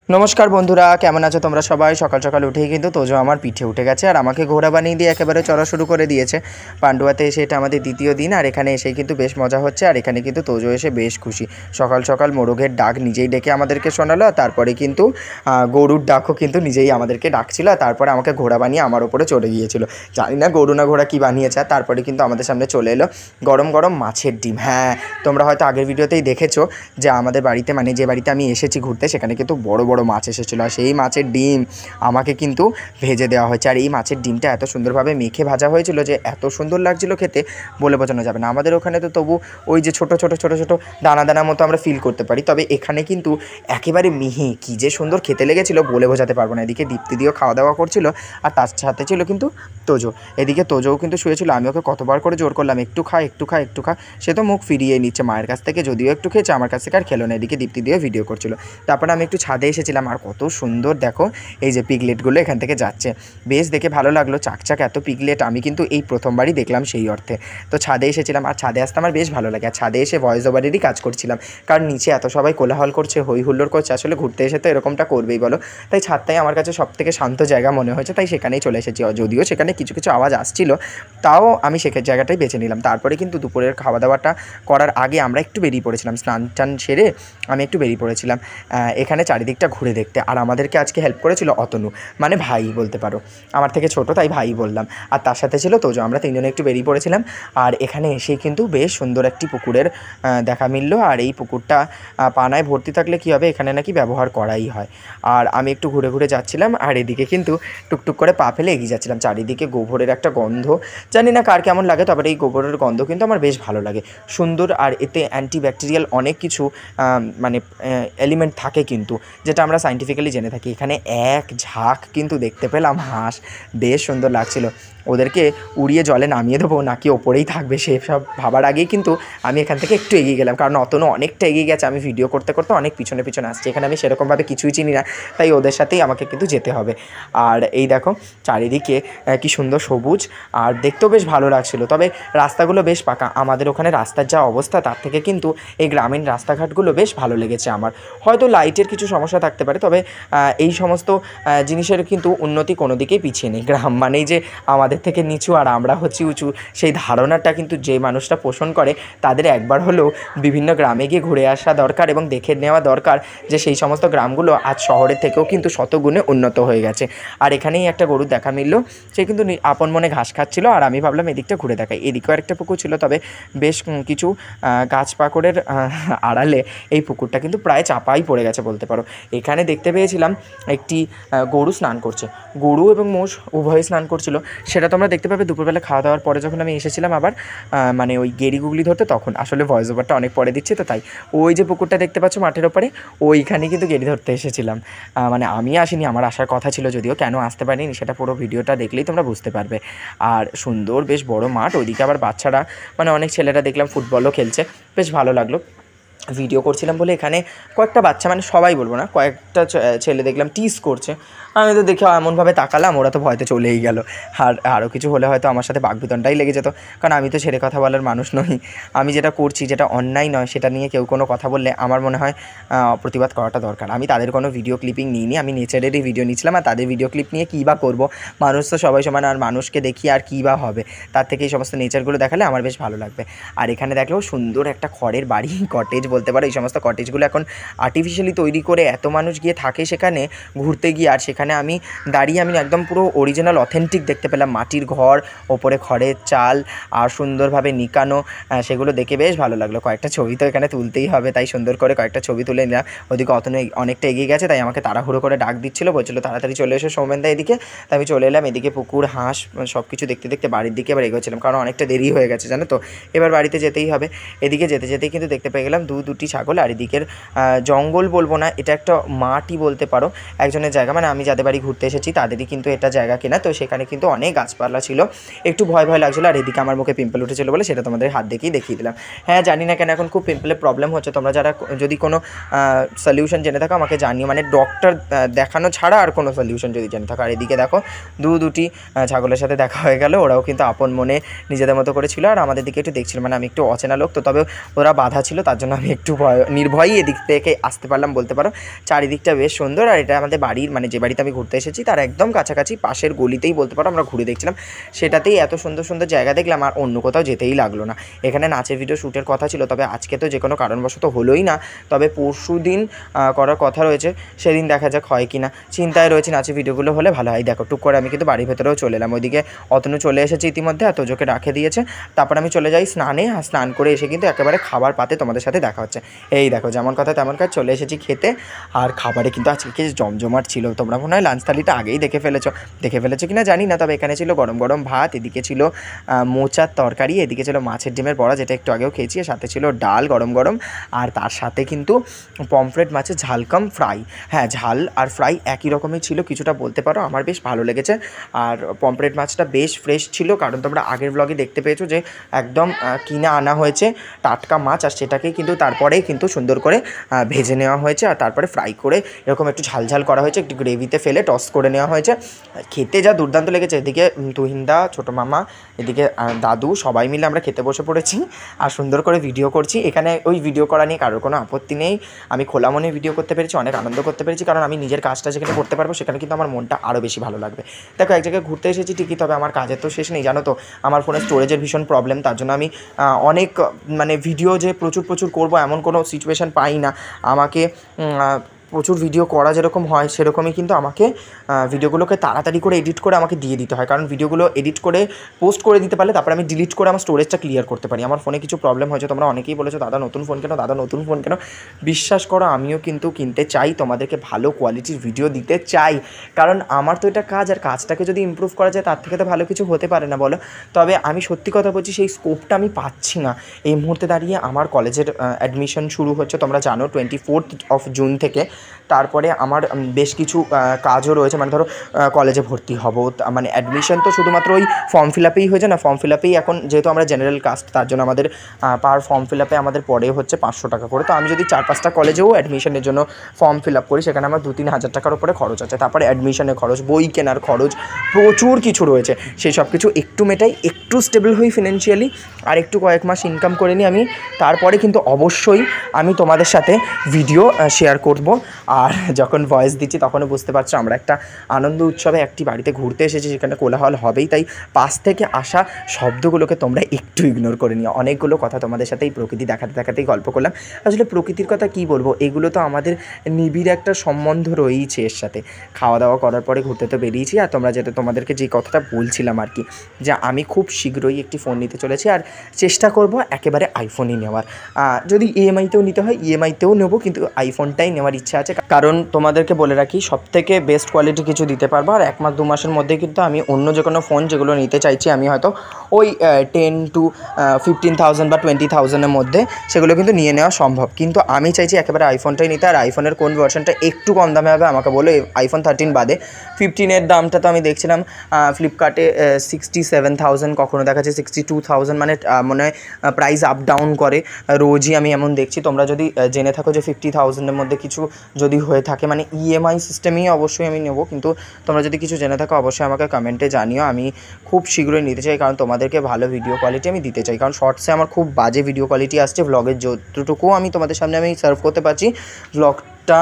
नमस्कार बंधुरा केमन आछो तोमरा सबाई सकाल सकाल उठेई किन्तु तोजो आमार पीठे उठे गेছে আর আমাকে ঘোড়া বানিয়ে দিয়ে একেবারে চড়া শুরু করে দিয়েছে। পান্ডুয়াতে এসে এটা আমাদের দ্বিতীয় দিন আর এখানে এসে কিন্তু বেশ মজা হচ্ছে আর এখানে কিন্তু তোজো এসে বেশ খুশি। সকাল সকাল মোরগের ডাক নিজেই ডেকে আমাদেরকে শোনালো আর তারপরে কিন্তু গরুর ডাকও কিন্তু নিজেই আমাদেরকে ডাকছিল আর তারপরে আমাকে ঘোড়া বানিয়ে আমার উপরে চড়ে গিয়েছিল। জানি না গরু না ঘোড়া কী বানিয়েছে। তারপরে কিন্তু আমাদের সামনে চলে এলো গরম গরম মাছের ডিম। হ্যাঁ, তোমরা হয়তো আগের ভিডিওতেই দেখেছো যে আমাদের বাড়িতে মানে যে বাড়িতে আমি এসেছি ঘুরতে সেখানে কিন্তু বড় বড় মাছ এসেছিলো আর সেই মাছের ডিম আমাকে কিন্তু ভেজে দেওয়া হয়েছে। আর এই মাছের ডিমটা এত সুন্দরভাবে মেখে ভাজা হয়েছিল যে এত সুন্দর লাগছিল খেতে বলে বোঝানো যাবে না। আমাদের ওখানে তো তবু ওই যে ছোটো ছোটো ছোটো ছোটো দানা দানা মতো আমরা ফিল করতে পারি, তবে এখানে কিন্তু একেবারে মিহি কী যে সুন্দর খেতে লেগেছিলো বলে বোঝাতে পারবো না। এদিকে দীপ্তি দিয়েও খাওয়া দাওয়া করছিল আর তার সাথে ছিল কিন্তু তোজো। এদিকে তোজোও কিন্তু শুয়েছিল, আমি ওকে কতবার করে জোর করলাম একটু খা একটু খা একটু খা, সে তো মুখ ফিরিয়ে নিচ্ছে মায়ের কাছ থেকে, যদিও একটু খেয়েছে আমার কাছ থেকে আর খেলো না। এদিকে দীপ্তি দিয়েও ভিডিও করছিল। তারপরে আমি একটু ছাদে এসেছিলাম আর কত সুন্দর দেখো এই যে পিগলেটগুলো এখান থেকে যাচ্ছে, বেশ দেখে ভালো লাগলো। চাকচাক এত পিগলেট আমি কিন্তু এই প্রথমবারই দেখলাম সেই অর্থে। তো ছাদে এসেছিলাম আর ছাদে আসতে আমার বেশ ভালো লাগে। আর ছাদে এসে ভয়েস ওভারেরই কাজ করছিলাম, কারণ নিচে এত সবাই কোলাহল করছে, হই হুল্লোড় করছে। আসলে ঘুরতে এসে তো এরকমটা করবেই বলো, তাই ছাদটাই আমার কাছে সবথেকে শান্ত জায়গা মনে হয়েছে, তাই সেখানেই চলে এসেছি। যদিও সেখানে কিছু কিছু আওয়াজ আসছিল, তাও আমি সেখানে জায়গাটাই বেছে নিলাম। তারপরে কিন্তু দুপুরের খাওয়া দাওয়াটা করার আগে আমরা একটু বেরিয়ে পড়েছিলাম, স্নান টান সেরে আমি একটু বেরিয়ে পড়েছিলাম এখানে চারিদিকটা ঘুরে দেখতে। আর আমাদেরকে আজকে হেল্প করেছিল অতনু, মানে ভাই বলতে পারো, আমার থেকে ছোট তাই ভাই বললাম। আর তার সাথে ছিল তোজো, আমরা তিনজনে একটু বেরিয়ে পড়েছিলাম। আর এখানে এসেই কিন্তু বেশ সুন্দর একটি পুকুরের দেখা মিলল। আর এই পুকুরটা পানায় ভর্তি থাকলে কী হবে, এখানে নাকি ব্যবহার করাই হয়। আর আমি একটু ঘুরে ঘুরে যাচ্ছিলাম আর এদিকে কিন্তু টুকটুক করে পা ফেলে এগিয়ে যাচ্ছিলাম। চারিদিকে গোবরের একটা গন্ধ, জানি না কার কেমন লাগে, তবে এই গোবরের গন্ধ কিন্তু আমার বেশ ভালো লাগে, সুন্দর। আর এতে অ্যান্টিব্যাকটেরিয়াল অনেক কিছু মানে এলিমেন্ট থাকে কিন্তু, যেটা আমরা সাইন্টিফিক্যালি জেনে থাকি। এখানে এক ঝাঁক কিন্তু দেখতে পেলাম হাঁস, বেশ সুন্দর লাগছিল। ওদেরকে উড়িয়ে জলে নামিয়ে দেবো নাকি ওপরেই থাকবে সেসব ভাবার আগেই কিন্তু আমি এখান থেকে একটু এগিয়ে গেলাম, কারণ অতনু অনেকটা এগিয়ে গেছে। আমি ভিডিও করতে করতে অনেক পিছনে পিছনে আসছি, এখানে আমি সেরকমভাবে কিছুই চিনি না, তাই ওদের সাথেই আমাকে কিন্তু যেতে হবে। আর এই দেখো চারিদিকে কি সুন্দর সবুজ আর দেখতেও বেশ ভালো লাগছিল। তবে রাস্তাগুলো বেশ পাকা, আমাদের ওখানে রাস্তার যা অবস্থা তার থেকে কিন্তু এই গ্রামীণ রাস্তাঘাটগুলো বেশ ভালো লেগেছে আমার। হয়তো লাইটের কিছু সমস্যা থাকতে পারে, তবে এই সমস্ত জিনিসের কিন্তু উন্নতি কোনো দিকেই পিছিয়ে নেই। গ্রাম মানেই যে আমাদের থেকে নিচু আর আমরা হচ্ছি উঁচু, সেই ধারণাটা কিন্তু যে মানুষটা পোষণ করে তাদের একবার হলেও বিভিন্ন গ্রামে গিয়ে ঘুরে আসা দরকার এবং দেখে নেওয়া দরকার যে সেই সমস্ত গ্রামগুলো আজ শহরের থেকেও কিন্তু শতগুণে উন্নত হয়ে গেছে। আর এখানেই একটা গরু দেখা মিলল, সে কিন্তু আপন মনে ঘাস খাচ্ছিল আর আমি ভাবলাম এদিকটা ঘুরে দেখাই। এদিকেও একটা পুকুর ছিল, তবে বেশ কিছু গাছ পাকড়ের আড়ালে এই পুকুরটা কিন্তু প্রায় চাপাই পড়ে গেছে বলতে পারো। এখানে দেখতে পেয়েছিলাম একটি গরু স্নান করছে, গরু এবং মোষ উভয়ে স্নান করছিল। সেটা তোমরা দেখতে পাবে দুপুরবেলা খাওয়া দাওয়ার পরে, যখন আমি এসেছিলাম আবার মানে ওই গেরি গুগলি ধরতে, তখন। আসলে ভয়েস ওভারটা অনেক পরে দিচ্ছি তো তাই। ওই যে পুকুরটা দেখতে পাচ্ছ মাঠের ওপরে, ওইখানে কিন্তু গেরি ধরতে এসেছিলাম। মানে আমি আসিনি, আমার আসার কথা ছিল, যদিও কেন আসতে পারিনি সেটা পুরো ভিডিওটা দেখলেই তোমরা বুঝতে পারবে। আর সুন্দর বেশ বড় মাঠ, ওইদিকে আবার বাচ্চারা মানে অনেক ছেলেরা দেখলাম ফুটবলও খেলছে, বেশ ভালো লাগলো। ভিডিও করছিলাম বলে এখানে কয়েকটা বাচ্চা, মানে সবাই বলবো না, কয়েকটা ছেলে দেখলাম টিজ করছে। আমি তো দেখে এমনভাবে তাকালাম, ওরা তো ভয়তে চলেই গেল। আর আরও কিছু হলে হয়তো আমার সাথে বাকবিতণ্ডাই লেগে যেত, কারণ আমি তো ছেড়ে কথা বলার মানুষ নই। আমি যেটা করছি যেটা অন্যায় নয় সেটা নিয়ে কেউ কোনো কথা বললে আমার মনে হয় প্রতিবাদ করাটা দরকার। আমি তাদের কোনো ভিডিও ক্লিপিং নিইনি, আমি নেচারেরই ভিডিও নিচ্ছিলাম। আর তাদের ভিডিও ক্লিপ নিয়ে কী বা করবো, মানুষ তো সবাই সমান, আর মানুষকে দেখি আর কী বা হবে, তার থেকে এই সমস্ত নেচারগুলো দেখালে আমার বেশ ভালো লাগবে। আর এখানে দেখলেও সুন্দর একটা খড়ের বাড়ি, কটেজ বলতে পারো। এই সমস্ত কটেজগুলো এখন আর্টিফিশিয়ালি তৈরি করে এত মানুষ গিয়ে থাকে সেখানে ঘুরতে গিয়ে, আর সেখানে আমি দাঁড়িয়ে আমি একদম পুরো অরিজিনাল অথেন্টিক দেখতে পেলাম মাটির ঘর, ওপরে খড়ের চাল আর সুন্দরভাবে নিকানো, সেগুলো দেখে বেশ ভালো লাগলো। কয়েকটা ছবি তো এখানে তুলতেই হবে, তাই সুন্দর করে কয়েকটা ছবি তুলে নিলাম। ওদিকে অনেকটা এগিয়ে গেছে, তাই আমাকে তাড়াহুড়ো করে ডাক দিচ্ছিলো, বলছিলো তাড়াতাড়ি চলে এসো সৌমেনদা এদিকে। তাই আমি চলে এলাম। এদিকে পুকুর, হাঁস সব কিছু দেখতে দেখতে বাড়ির দিকে এবার এগোচ্ছিলাম, কারণ অনেকটা দেরি হয়ে গেছে জানো তো, এবার বাড়িতে যেতেই হবে। এদিকে যেতে যেতেই কিন্তু দেখতে পেয়ে গেলাম দুটি ছাগল। আর এদিকের জঙ্গল বলবো না, এটা একটা মাঠই বলতে পারো, একজনের জায়গা, মানে আমি যাদের বাড়ি ঘুরতে এসেছি তাদেরই কিন্তু এটা জায়গা কেনা। তো সেখানে কিন্তু অনেক গাছপালা ছিল, একটু ভয় ভয় লাগছিলো। আর এদিকে আমার মুখে পিম্পল উঠেছিল বলে সেটা তোমাদের হাত দেখেই দেখিয়ে দিলাম। হ্যাঁ, জানি না কেন এখন খুব পিম্পলের প্রবলেম হচ্ছে। তোমরা যারা যদি কোনো সলিউশন জেনে থাকো আমাকে জানিও, মানে ডক্টর দেখানো ছাড়া আর কোনো সলিউশন যদি জেনে থাকো। আর এদিকে দেখো দুটি ছাগলের সাথে দেখা হয়ে গেল, ওরাও কিন্তু আপন মনে নিজেদের মতো করে ছিল আর আমাদের দিকে একটু দেখছিল, মানে আমি একটু অচেনা লোক তো, তবে ওরা বাধা ছিল তার জন্য আমি একটু নির্ভয়ই এদিক থেকে আসতে পারলাম বলতে পারো। চারিদিকটা বেশ সুন্দর, আর এটা আমাদের বাড়ির মানে যে বাড়িতে আমি ঘুরতে এসেছি তার একদম কাছাকাছি পাশের গলিতেই বলতে পারো আমরা ঘুরে দেখছিলাম, সেটাতেই এত সুন্দর সুন্দর জায়গা দেখলাম আর অন্য কোথাও যেতেই লাগলো না। এখানে নাচের ভিডিও শ্যুটের কথা ছিল, তবে আজকে তো যে কোনো কারণবশত হলোই না, তবে পরশু দিন করার কথা রয়েছে, সেদিন দেখা যাক হয় কি না। চিন্তায় রয়েছে নাচের ভিডিওগুলো হলে ভালো হয়। দেখো টুক করে আমি কিন্তু বাড়ির ভেতরেও চলে এলাম, ওইদিকে অতনু চলে এসেছে ইতিমধ্যে আর তোজোকে রাখে দিয়েছে। তারপর আমি চলে যাই স্নানে, আর স্নান করে এসে কিন্তু একেবারে খাবার পাতে তোমাদের সাথে দেখা হচ্ছে। এই দেখো যেমন কথা তেমন কাজ, চলে এসেছি খেতে। আর খাবারে কিন্তু আজকে কি জমজমাট ছিল, তোমরা মনে হয় লাঞ্চ থালিটা আগেই দেখে ফেলেছো কিনা জানি না, তবে এখানে ছিল গরম গরম ভাত, এদিকে ছিল মোচার তরকারি, এদিকে ছিল মাছের ডিমের বড়া যেটা একটু আগেও খেয়েছি, সাথে ছিল ডাল গরম গরম, আর তার সাথে কিন্তু পমফ্রেট মাছের ঝাল কাম ফ্রাই। হ্যাঁ, ঝাল আর ফ্রাই একই রকমই ছিল কিছুটা বলতে পারো, আমার বেশ ভালো লেগেছে। আর পমফ্রেট মাছটা বেশ ফ্রেশ ছিল, কারণ তোমরা আগের ব্লগে দেখতে পেয়েছো যে একদম কিনা আনা হয়েছে টাটকা মাছ, আর সেটাকেই কিন্তু তারপরেই কিন্তু সুন্দর করে ভেজে নেওয়া হয়েছে, আর তারপরে ফ্রাই করে এরকম একটু ঝালঝাল করা হয়েছে, একটু গ্রেভিতে ফেলে টস করে নেওয়া হয়েছে। খেতে যা দুর্দান্ত লেগেছে। এদিকে তুহিনদা, ছোটো মামা, এদিকে দাদু, সবাই মিলে আমরা খেতে বসে পড়েছি আর সুন্দর করে ভিডিও করছি। এখানে ওই ভিডিও করা নিয়ে কারোর কোনো আপত্তি নেই, আমি খোলা মনে ভিডিও করতে পেরেছি, অনেক আনন্দ করতে পেরেছি, কারণ আমি নিজের কাজটা যেখানে করতে পারবো সেখানে কিন্তু আমার মনটা আরও বেশি ভালো লাগবে। দেখো এক জায়গায় ঘুরতে এসেছি ঠিকই, তবে আমার কাজের তো শেষ নেই, জানো তো আমার ফোনে স্টোরেজের ভীষণ প্রবলেম, তার জন্য আমি অনেক মানে ভিডিও যে প্রচুর করব এমন কোনো সিচুয়েশান পাই না। আমাকে প্রচুর ভিডিও করা যেরকম হয় সেরকমই কিন্তু আমাকে ভিডিওগুলোকে তাড়াতাড়ি করে এডিট করে আমাকে দিয়ে দিতে হয়, কারণ ভিডিওগুলো এডিট করে পোস্ট করে দিতে পারলে তারপরে আমি ডিলিট করে আমার স্টোরেজটা ক্লিয়ার করতে পারি। আমার ফোনে কিছু প্রবলেম হয়েছে, তোমরা অনেকেই বলেছো দাদা নতুন ফোন কেন। বিশ্বাস করো আমিও কিন্তু কিনতে চাই, তোমাদেরকে ভালো কোয়ালিটির ভিডিও দিতে চাই, কারণ আমার তো এটা কাজ, আর কাজটাকে যদি ইমপ্রুভ করা যায় তার থেকে তো ভালো কিছু হতে পারে না বলো। তবে আমি সত্যি কথা বলছি, সেই স্কোপটা আমি পাচ্ছি না এই মুহূর্তে দাঁড়িয়ে। আমার কলেজের অ্যাডমিশন শুরু হচ্ছে তোমরা জানো 24 জুন থেকে। তারপরে আমার বেশ কিছু কাজও রয়েছে, মানে ধরো কলেজে ভর্তি হব, মানে অ্যাডমিশন তো শুধুমাত্র ওই ফর্ম ফিল আপেই হয়েছে না, ফর্ম ফিল আপেই এখন যেহেতু আমরা জেনারেল কাস্ট তার জন্য আমাদের পার ফর্ম ফিল আপে আমাদের পড়ে হচ্ছে 500 টাকা করে। তো আমি যদি 4-5টা কলেজেও অ্যাডমিশনের জন্য ফর্ম ফিল আপ করি সেখানে আমার 2-3 হাজার টাকার উপরে খরচ আছে, তারপরে অ্যাডমিশনের খরচ, বই কেনার খরচ, প্রচুর কিছু রয়েছে। সেই সব কিছু একটু মেটাই, একটু স্টেবল হই ফিনান্সিয়ালি, আর একটু কয়েক মাস ইনকাম করে নিই আমি, তারপরে কিন্তু অবশ্যই আমি তোমাদের সাথে ভিডিও শেয়ার করব। আর যখন ভয়েস দিচ্ছি তখনও বুঝতে পারছো আমরা একটা আনন্দ উৎসবে একটি বাড়িতে ঘুরতে এসেছি, সেখানে কোলাহল হবেই, তাই পাশ থেকে আসা শব্দগুলোকে তোমরা একটু ইগনোর করে নিও। অনেকগুলো কথা তোমাদের সাথে এই প্রকৃতি দেখাতেই গল্প করলাম। আসলে প্রকৃতির কথা কি বলবো, এগুলো তো আমাদের নিবিড় একটা সম্বন্ধ রয়েইছে এর সাথে। খাওয়া দাওয়া করার পরে ঘুরতে তো বেরিয়েছি, আর তোমাদেরকে যে কথাটা বলছিলাম আর কি, যে আমি খুব শীঘ্রই একটি ফোন নিতে চলেছি, আর চেষ্টা করব একেবারে আইফোনই নেওয়ার। যদি ইএমআইতেও নিতে হয় ইএমআইতেও নেবো, কিন্তু আইফোনটাই নেওয়ার ইচ্ছা আছে, কারণ তোমাদেরকে বলে রাখি সবথেকে বেস্ট কোয়ালিটি কিছু দিতে পারবো। আর 1 মাস 2 মাসের মধ্যে কিন্তু আমি অন্য যে কোনো ফোন যেগুলো নিতে চাইছি, আমি হয়তো ওই 10 to 15,000 বা 20,000-এর মধ্যে সেগুলো কিন্তু নিয়ে নেওয়া সম্ভব, কিন্তু আমি চাইছি একেবারে আইফোনটাই নিতে। আর আইফোনের কোন ভার্সনটা একটু কম দামে হবে আমাকে বলো, আইফোন 13 বাদে। 15-এর দামটা তো আমি দেখছিলাম ফ্লিপকার্টে 67,000, কখনো দেখাচ্ছে 62,000, মানে মনে হয় প্রাইস আপ ডাউন করে রোজই, আমি এমন দেখছি। তোমরা যদি জেনে থাকো যে 50,000-এর মধ্যে কিছু যদি হয়ে থাকে, মানে ইএমআই সিস্টেমেই অবশ্যই আমি নেব, কিন্তু তোমরা যদি কিছু জেনে থাকো অবশ্যই আমাকে কমেন্টে জানিও। আমি খুব শীঘ্রই নিতে চাই, কারণ তোমাদেরকে ভালো ভিডিও কোয়ালিটি আমি দিতে চাই, কারণ শর্টসে আমার খুব বাজে ভিডিও কোয়ালিটি আসছে। ভ্লগের যতটুকু আমি তোমাদের সামনে আমি সার্ভ করতে পারছি, ভ্লগটা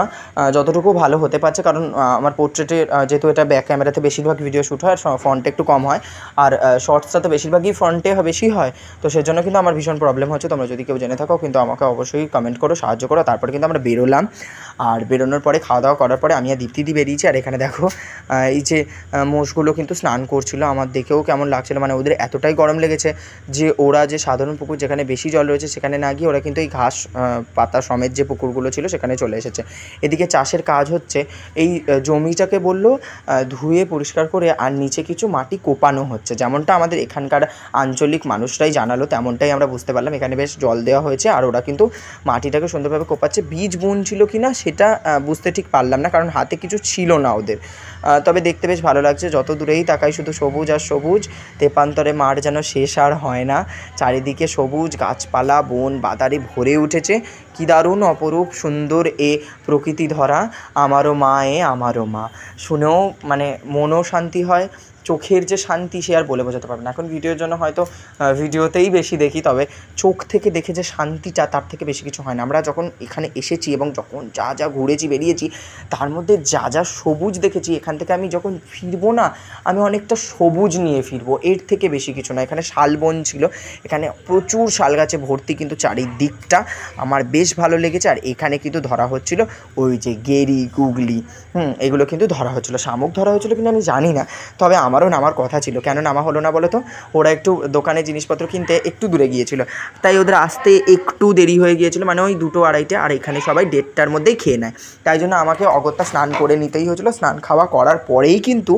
যতটুকু ভালো হতে পারছে, কারণ আমার পোর্ট্রেটে যেহেতু এটা ব্যাক ক্যামেরাতে বেশিরভাগ ভিডিও শ্যুট হয়, আর ফ্রন্টে একটু কম হয়, আর শর্টসটা তো বেশিরভাগই ফ্রন্টে বেশি হয়, তো সেজন্য কিন্তু আমার ভীষণ প্রবলেম হচ্ছে। তোমরা যদি কেউ জেনে থাকো কিন্তু আমাকে অবশ্যই কমেন্ট করো, সাহায্য করো। তারপরে কিন্তু আমরা বেরোলাম, আর বেরোনোর পরে খাওয়া দাওয়া করার পরে আমি আর দীপ্তিদি বেরিয়েছি। আর এখানে দেখো এই যে মোষগুলো কিন্তু স্নান করছিল, আমার দেখেও কেমন লাগছিলো, মানে ওদের এতটাই গরম লেগেছে যে ওরা যে সাধারণ পুকুর যেখানে বেশি জল রয়েছে সেখানে না গিয়ে ওরা কিন্তু এই ঘাস পাতা সমেত যে পুকুরগুলো ছিল সেখানে চলে এসেছে। এদিকে চাষের কাজ হচ্ছে, এই জমিটাকে বললো ধুয়ে পরিষ্কার করে আর নিচে কিছু মাটি কোপানো হচ্ছে, যেমনটা আমাদের এখানকার আঞ্চলিক মানুষরাই জানালো তেমনটাই আমরা বুঝতে পারলাম। এখানে বেশ জল দেওয়া হয়েছে আর ওরা কিন্তু মাটিটাকে সুন্দরভাবে কোপাচ্ছে। বীজ বুনছিল কি না সেটা বুঝতে ঠিক পারলাম না, কারণ হাতে কিছু ছিল না ওদের, তবে দেখতে বেশ ভালো লাগছে। যত দূরেই তাকাই শুধু সবুজ আর সবুজ, তেপান্তরে মাঠ যেন শেষ আর হয় না, চারিদিকে সবুজ গাছপালা বন বাদারে ভরে উঠেছে। কী দারুণ অপরূপ সুন্দর এ প্রকৃতি ধরা, আমারও মা, আমারও মা। শুনেও মানে মনও শান্তি হয়, চোখের যে শান্তি সে আর বলে বোঝাতে পারবে না। এখন ভিডিওর জন্য হয়তো ভিডিওতেই বেশি দেখি, তবে চোখ থেকে দেখে যে শান্তিটা তার থেকে বেশি কিছু হয় না। আমরা যখন এখানে এসেছি এবং যখন যা যা ঘুরেছি বেরিয়েছি তার মধ্যে যা যা সবুজ দেখেছি, এখান থেকে আমি যখন ফিরবো না আমি অনেকটা সবুজ নিয়ে ফিরবো, এর থেকে বেশি কিছু না। এখানে শালবন ছিল, এখানে প্রচুর শাল গাছে ভর্তি, কিন্তু চারিদিকটা আমার বেশ ভালো লেগেছে। আর এখানে কিন্তু ধরা হচ্ছিল ওই যে গেরি গুগলি, এগুলো কিন্তু ধরা হচ্ছিলো, শামুক ধরা হচ্ছিলো কিন্তু আমি জানি না, তবে আমারও নামার কথা ছিল। কেন নামা হলো না বলো তো? ওরা একটু দোকানে জিনিসপত্র কিনতে একটু দূরে গিয়েছিলো, তাই ওদের আসতে একটু দেরি হয়ে গিয়েছিলো, মানে ওই 2টো 2:30, আর এখানে সবাই 1:30টার মধ্যেই খেয়ে নেয়, তাই জন্য আমাকে অগত্যা স্নান করে নিতেই হয়েছিলো। স্নান খাওয়া করার পরেই কিন্তু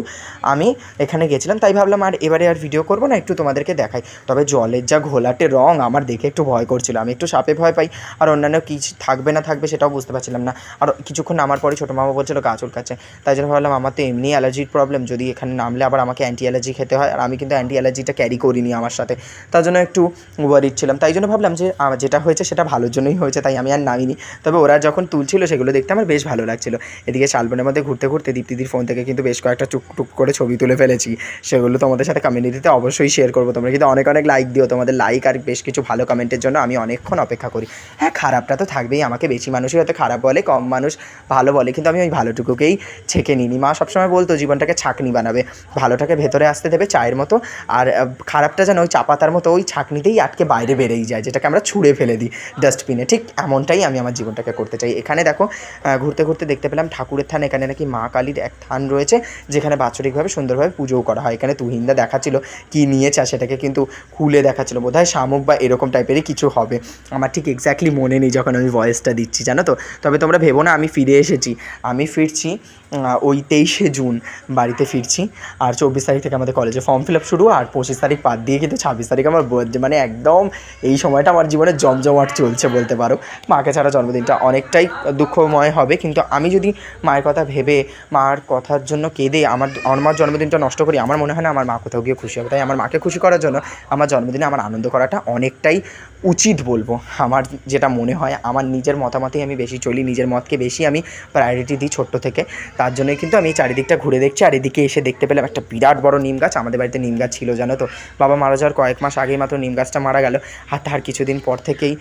আমি এখানে গেছিলাম, তাই ভাবলাম আর এবারে আর ভিডিও করবো না, একটু তোমাদেরকে দেখাই। তবে জলের যা ঘোলাটে রং আমার দেখে একটু ভয় করছিল, আমি একটু সাপে ভয় পাই, আর অন্যান্য কিছু থাকবে না থাকবে সেটাও বুঝতে পারছিলাম না। আর কিছুক্ষণ নামার পরে ছোটো মামা বলছিল গা চুলকাচ্ছে, তাই জন্য ভাবলাম আমার তো এমনি অ্যালার্জির প্রবলেম, যদি এখানে নামলে আবার আমাকে অ্যান্টি অ্যালার্জি খেতে হয়, আর আমি কিন্তু অ্যান্টি অ্যালার্জিটা ক্যারি করিনি আমার সাথে, তার জন্য একটু ওয়ারিড ছিলাম। তাই জন্য ভাবলাম যে যেটা হয়েছে সেটা ভালোর জন্যই হয়েছে, তাই আমি আর নামিনি। তবে ওরা যখন তুলছিল সেগুলো দেখতে আমার বেশ ভালো লাগছিলো। এদিকে শালবনের মধ্যে ঘুরতে ঘুরতে দীপ্তিদির ফোন থেকে কিন্তু বেশ কয়েকটা টুক করে ছবি তুলে ফেলেছি, সেগুলো তোমাদের সাথে কমিউনিটিতে অবশ্যই শেয়ার করবো। তোমরা কিন্তু অনেক অনেক লাইক দিও, তোমাদের লাইক আর বেশ কিছু ভালো কমেন্টের জন্য আমি অনেকক্ষণ অপেক্ষা করি। হ্যাঁ, খারাপটা তো থাকবেই, আমাকে বেশি মানুষই হয়তো খারাপ বলে, কম মানুষ ভালো বলে, কিন্তু আমি ওই ভালোটুকুকেই ছেঁকে নিই। মা সবসময় বলতো জীবনটাকে ছাঁকনি বানাবে, ভালোটাকে ভেতরে আসতে দেবে চায়ের মতো, আর খারাপটা যেন ওই চা পাতার মতো ওই ছাঁকনিতেই আটকে বাইরে বেরিয়ে যায়, যেটাকে আমরা ছুঁড়ে ফেলে দিই ডাস্টবিনে। ঠিক এমনটাই আমি আমার জীবনটাকে করতে চাই। এখানে দেখো ঘুরতে ঘুরতে দেখতে পেলাম ঠাকুরের থান, এখানে নাকি মা কালীর এক থান রয়েছে, যেখানে বাৎসরিকভাবে সুন্দরভাবে পুজোও করা হয়। এখানে তুহিনদা দেখাচ্ছিল কী নিয়েছে, সেটাকে কিন্তু খুলে দেখাচ্ছিল, বোধহয় শামুক বা এরকম টাইপেরই কিছু হবে, আমার ঠিক এক্স্যাক্টলি মনে নেই যখন আমি ভয়েসটা দিচ্ছি, জানো তো। তবে তোমরা ভেবো না আমি ফিরে এসেছি, আমি ফিরছি ওই 23শে জুন বাড়িতে ফিরছি, আর 24 তারিখ থেকে আমাদের কলেজে ফর্ম ফিল আপ শুরু, আর 25 তারিখ বাদ দিয়ে কিন্তু 26 তারিখ আমার বার্থডে, মানে একদম এই সময়টা আমার জীবনে জমজমাট চলছে বলতে পারো। মাকে ছাড়া জন্মদিনটা অনেকটাই দুঃখময় হবে, কিন্তু আমি যদি মায়ের কথা ভেবে মার কথার জন্য কেঁদে আমার জন্মদিনটা নষ্ট করি, আমার মনে হয় না আমার মা কোথাও গিয়ে খুশি হবে। তাই আমার মাকে খুশি করার জন্য আমার জন্মদিনে আমার আনন্দ করাটা অনেকটাই উচিত বলবো, আমার যেটা মনে হয়। আমার নিজের মতামতেই আমি বেশি চলি, নিজের মতকে বেশি আমি প্রায়োরিটি দিই ছোট্ট থেকে, তার জন্যই কিন্তু আমি চারিদিকটা ঘুরে দেখছি। আর এদিকে এসে দেখতে পেলাম একটা বিরাট বড় নিম গাছ, আমাদের বাড়িতে নিম গাছ ছিল জানো তো, বাবা মারা যাওয়ার কয়েক মাস আগেই মাত্র নিম গাছটা মারা গেল, আর তার কিছুদিন পর থেকেই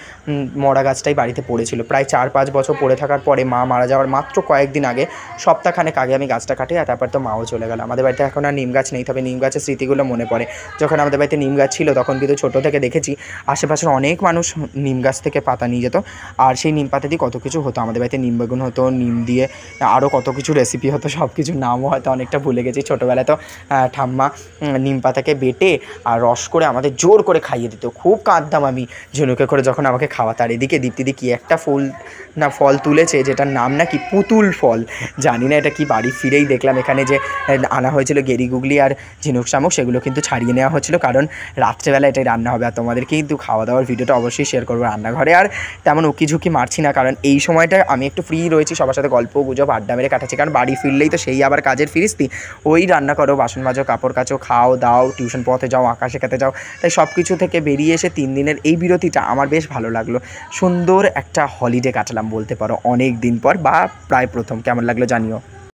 মরা গাছটাই বাড়িতে পড়েছিল। প্রায় 4-5 বছর পড়ে থাকার পরে মা মারা যাওয়ার মাত্র কয়েকদিন আগে, সপ্তাহখানেক আগে আমি গাছটা কাটি, আর তারপর তো মাও চলে গেল। আমাদের বাড়িতে এখন আর নিম গাছ নেই, তবে নিম গাছের স্মৃতিগুলো মনে পড়ে। যখন আমাদের বাড়িতে নিম গাছ ছিল তখন কিন্তু ছোটো থেকে দেখেছি আশেপাশের অনেক মানুষ নিম গাছ থেকে পাতা নিয়ে যেত, আর সেই নিম পাতা দিয়ে কত কিছু হতো। আমাদের বাড়িতে নিম বেগুন হতো, নিম দিয়ে আরও কত কিছু রেসিপি হতো, সব কিছুর নামও হয়তো অনেকটা ভুলে গেছি। ছোটোবেলায় তো ঠাম্মা নিম পাতাকে বেটে আর রস করে আমাদের জোর করে খাইয়ে দিত, খুব কাঁদতাম আমি ঝিনুকে করে যখন আমাকে খাওয়াতো। আর এদিকে দীপ্তিদি কি একটা ফল তুলেছে, যেটার নাম নাকি পুতুল ফল, জানি না এটা কি। বাড়ি ফিরেই দেখলাম এখানে যে আনা হয়েছিল গেরি গুগলি আর ঝিনুক শামুক, সেগুলো কিন্তু ছাড়িয়ে নেওয়া হচ্ছিলো, কারণ রাত্রেবেলা এটাই রান্না হবে। আর তোমাদের কিন্তু খাওয়া দাওয়ার ভিডিওটা অবশ্যই শেয়ার করবো রান্নাঘরে। আর তেমন উকিঝুঁকি মারছি না, কারণ এই সময়টা আমি একটু ফ্রি রয়েছি, সবার সাথে গল্প গুজব আড্ডা মেরে কাটাচ্ছি, কারণ বাড়ি ফিরলেই তো সেই আবার কাজের ফিরিস্তি, ওই রান্না করো, বাসন মাজো, কাপড় কাচো, খাও দাও, টিউশন পথে যাও, আঁকা শেখাতে যাও। তাই সব কিছু থেকে বেরিয়ে এসে 3 দিনের এই বিরতিটা আমার বেশ ভালো লাগলো। সুন্দর একটা হলিডে কাটালাম বলতে পারো, অনেক দিন পর, বা প্রায় প্রথম। কেমন লাগলো জানিও।